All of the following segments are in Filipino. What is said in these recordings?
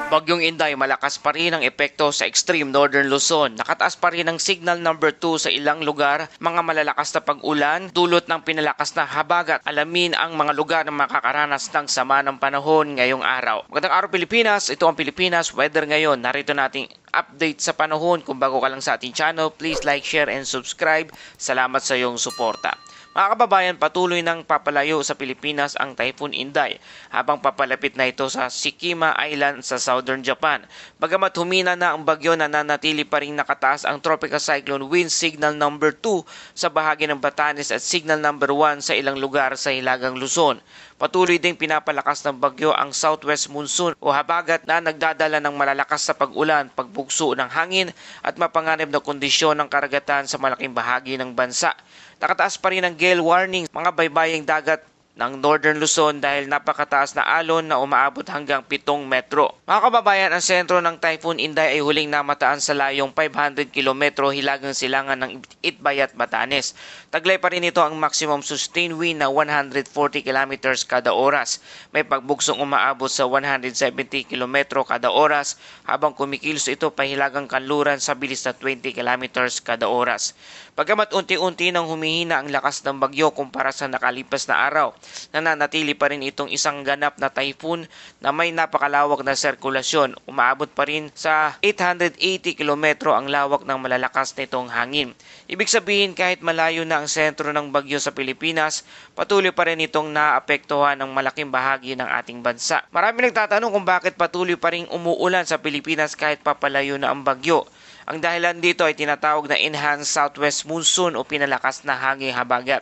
Bagyong Inday, malakas pa rin ang epekto sa extreme northern Luzon. Nakataas pa rin ang signal number 2 sa ilang lugar, mga malalakas na pag-ulan, dulot ng pinalakas na habagat. Alamin ang mga lugar na makakaranas ng sama ng panahon ngayong araw. Magandang araw Pilipinas, ito ang Pilipinas Weather ngayon. Narito nating update sa panahon. Kung bago ka lang sa ating channel, please like, share, and subscribe. Salamat sa iyong suporta. Mga kababayan, patuloy nang papalayo sa Pilipinas ang Typhoon Inday habang papalapit na ito sa Shikima Island sa southern Japan. Bagamat humina na ang bagyo, nananatili pa rin nakataas ang Tropical Cyclone Wind Signal number 2 sa bahagi ng Batanes at Signal number 1 sa ilang lugar sa Hilagang Luzon. Patuloy ding pinapalakas ng bagyo ang southwest monsoon o habagat na nagdadala ng malalakas sa pag-ulan, pagbugso ng hangin at mapanganib na kondisyon ng karagatan sa malaking bahagi ng bansa. Nakataas pa rin ang gale warning mga baybaying dagat ng Northern Luzon dahil napakataas na alon na umaabot hanggang 7 metro. Mga kababayan, ang sentro ng Typhoon Inday ay huling namataan sa layong 500 kilometro hilagang silangan ng Itbayat, Batanes. Taglay pa rin ito ang maximum sustained wind na 140 kilometers kada oras. May pagbugsong umaabot sa 170 kilometro kada oras habang kumikilos ito pahilagang kanluran sa bilis na 20 kilometers kada oras. Bagamat unti-unti nang humihina ang lakas ng bagyo kumpara sa nakalipas na araw, nananatili pa rin itong isang ganap na typhoon na may napakalawak na sirkulasyon. Umaabot pa rin sa 880 kilometro ang lawak ng malalakas nitong hangin. Ibig sabihin, kahit malayo na ang sentro ng bagyo sa Pilipinas, patuloy pa rin itong naapektuhan ng malaking bahagi ng ating bansa. Marami nagtatanong kung bakit patuloy pa rin umuulan sa Pilipinas kahit papalayo na ang bagyo. Ang dahilan dito ay tinatawag na enhanced southwest monsoon o pinalakas na hangin habagat.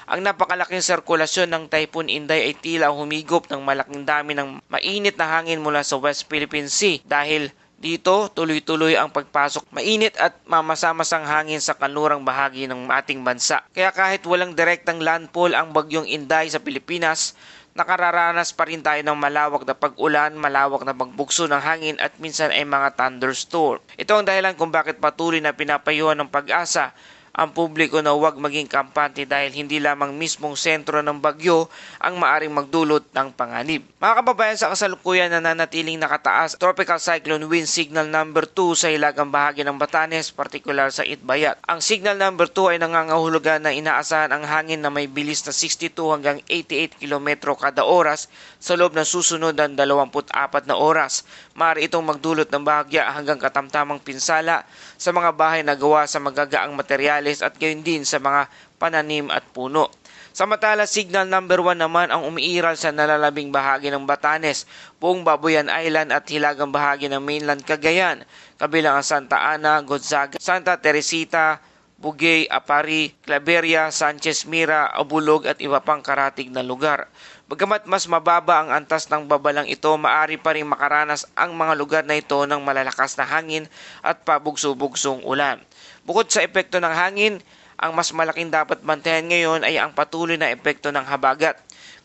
Ang napakalaking sirkulasyon ng Typhoon Inday ay tila humigop ng malaking dami ng mainit na hangin mula sa West Philippine Sea. Dahil dito, tuloy-tuloy ang pagpasok mainit at mamasa-masang hangin sa kanlurang bahagi ng ating bansa. Kaya kahit walang direktang landfall ang bagyong Inday sa Pilipinas, nakararanas pa rin tayo ng malawak na pag-ulan, malawak na pagbugso ng hangin at minsan ay mga thunderstorm. Ito ang dahilan kung bakit patuloy na pinapayuhan ng Pag-asa ang publiko na huwag maging kampante dahil hindi lamang mismong sentro ng bagyo ang maaring magdulot ng panganib. Mga kababayan, sa kasalukuyan nananatiling nakataas Tropical Cyclone Wind Signal number 2 sa hilagang bahagi ng Batanes, partikular sa Itbayat. Ang Signal number 2 ay nangangahulugan na inaasahan ang hangin na may bilis na 62 hanggang 88 km kada oras sa loob ng susunod ng 24 na oras. Maaari itong magdulot ng bahagya hanggang katamtamang pinsala sa mga bahay na gawa sa magagaang materyales at gayon din sa mga pananim at puno. Samantala, Signal number 1 naman ang umiiral sa nalalabing bahagi ng Batanes, buong Babuyan Island at hilagang bahagi ng mainland Cagayan, kabilang ang Santa Ana, Gonzaga, Santa Teresita, Bugay, Apari, Claveria, Sanchez Mira, Abulog at iba pang karatig na lugar. Bagamat mas mababa ang antas ng babalang ito, maaari pa rin makaranas ang mga lugar na ito ng malalakas na hangin at pabugso-bugsong ulan. Bukod sa epekto ng hangin, ang mas malaking dapat bantayan ngayon ay ang patuloy na epekto ng habagat.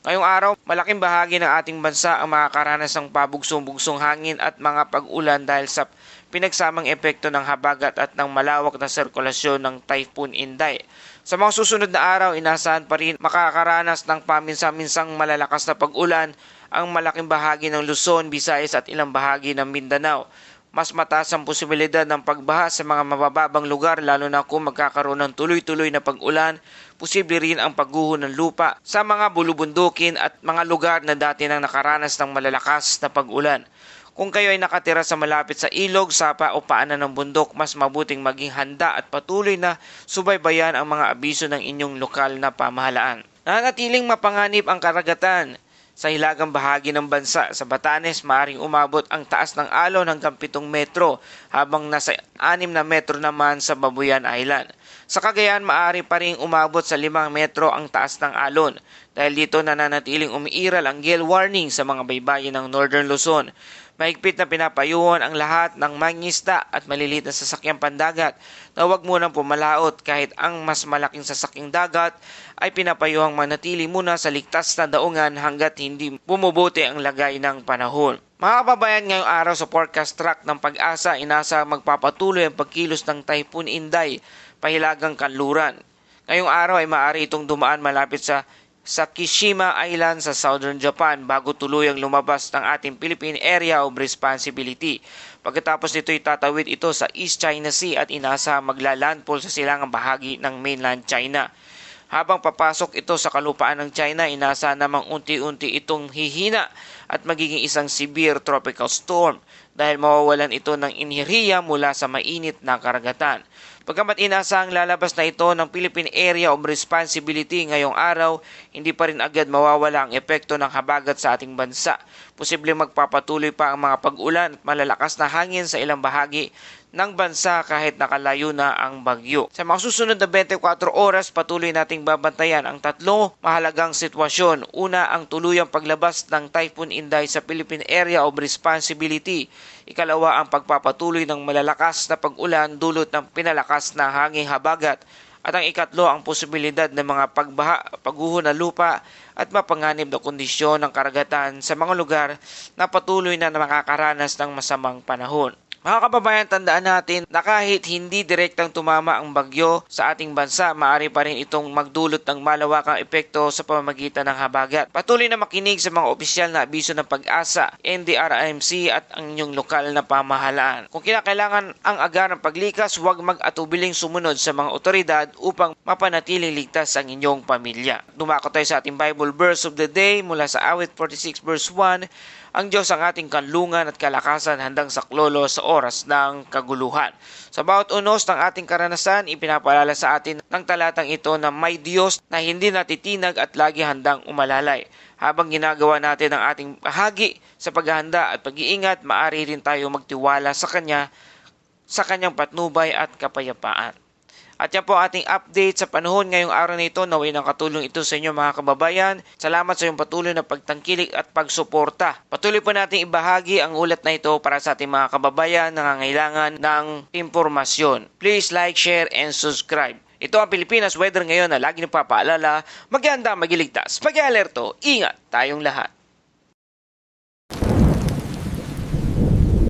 Ngayong araw, malaking bahagi ng ating bansa ang makakaranas ng pabugso-bugsong hangin at mga pag-ulan dahil sa pinagsamang epekto ng habagat at ng malawak na sirkulasyon ng Typhoon Inday. Sa mga susunod na araw, inasahan pa rin makakaranas ng paminsan-minsang malalakas na pag-ulan ang malaking bahagi ng Luzon, Visayas at ilang bahagi ng Mindanao. Mas mataas ang posibilidad ng pagbaha sa mga mabababang lugar lalo na kung magkakaroon ng tuloy-tuloy na pag-ulan. Posible rin ang pagguho ng lupa sa mga bulubundukin at mga lugar na dati nang nakaranas ng malalakas na pag-ulan. Kung kayo ay nakatira sa malapit sa ilog, sapa o paanan ng bundok, mas mabuting maging handa at patuloy na subaybayan ang mga abiso ng inyong lokal na pamahalaan. Nanatiling mapanganib ang karagatan. Sa hilagang bahagi ng bansa, sa Batanes, maaaring umabot ang taas ng alon hanggang 7 metro, habang nasa 6 na metro naman sa Babuyan Island. Sa Cagayan, maaari pa rin umabot sa 5 metro ang taas ng alon. Dahil dito nananatiling umiiral ang gale warning sa mga baybayin ng Northern Luzon. Mahigpit na pinapayuhan ang lahat ng mangingisda at maliliit na sasakyang pandagat na huwag munang pumalaot kahit ang mas malaking sasakyang dagat ay pinapayuhang manatili muna sa ligtas na daungan hanggat hindi bumubuti ang lagay ng panahon. Mga kababayan, ngayong araw sa forecast track ng Pag-asa, inasa magpapatuloy ang pagkilos ng Typhoon Inday pahilagang kanluran. Ngayong araw ay maaari itong dumaan malapit sa sa Kishima Island sa Southern Japan bago tuluyang lumabas ng ating Philippine Area of Responsibility. Pagkatapos nito itatawid ito sa East China Sea at inasa maglalandfall sa silangang bahagi ng mainland China. Habang papasok ito sa kalupaan ng China, inasa namang unti-unti itong hihina at magiging isang severe tropical storm dahil mawawalan ito ng enerhiya mula sa mainit na karagatan. Pagkamat inasahang lalabas na ito ng Philippine Area of Responsibility ngayong araw, hindi pa rin agad mawawala ang epekto ng habagat sa ating bansa. Posibleng magpapatuloy pa ang mga pag-ulan at malalakas na hangin sa ilang bahagi ng bansa kahit nakalayo na ang bagyo. Sa mga susunod na 24 oras, patuloy nating babantayan ang tatlo mahalagang sitwasyon. Una, ang tuluyang paglabas ng Typhoon Inday sa Philippine Area of Responsibility. Ikalawa, ang pagpapatuloy ng malalakas na pag-ulan dulot ng pinalakas na hanging habagat. At ang ikatlo, ang posibilidad ng mga pagbaha, pagguho ng lupa at mapanganib na kondisyon ng karagatan sa mga lugar na patuloy na makakaranas ng masamang panahon. Mga kababayan, tandaan natin na kahit hindi direktang tumama ang bagyo sa ating bansa, maaari pa rin itong magdulot ng malawakang epekto sa pamamagitan ng habagat. Patuloy na makinig sa mga opisyal na abiso ng Pag-asa, NDRRMC at ang inyong lokal na pamahalaan. Kung kinakailangan ang agarang paglikas, huwag mag-atubiling sumunod sa mga otoridad upang mapanatiling ligtas ang inyong pamilya. Dumako tayo sa ating Bible verse of the day mula sa Awit 46 verse 1. Ang Diyos ang ating kanlungan at kalakasan handang saklolo sa oras ng kaguluhan. Sa bawat unos ng ating karanasan, ipinapaalala sa atin ng talatang ito na may Diyos na hindi natitinag at lagi handang umalalay. Habang ginagawa natin ang ating bahagi sa paghahanda at pag-iingat, maaari rin tayo magtiwala sa Kanya, sa Kanyang patnubay at kapayapaan. At yan po ating update sa panahon ngayong araw na ito. Naway ng katulong ito sa inyo mga kababayan. Salamat sa iyong patuloy na pagtangkilik at pagsuporta. Patuloy po natin ibahagi ang ulat na ito para sa ating mga kababayan na nangangailangan ng impormasyon. Please like, share, and subscribe. Ito ang Pilipinas Weather ngayon na lagi nagpapaalala, mag-ianda, mag-iligtas, mag-alerto, ingat tayong lahat.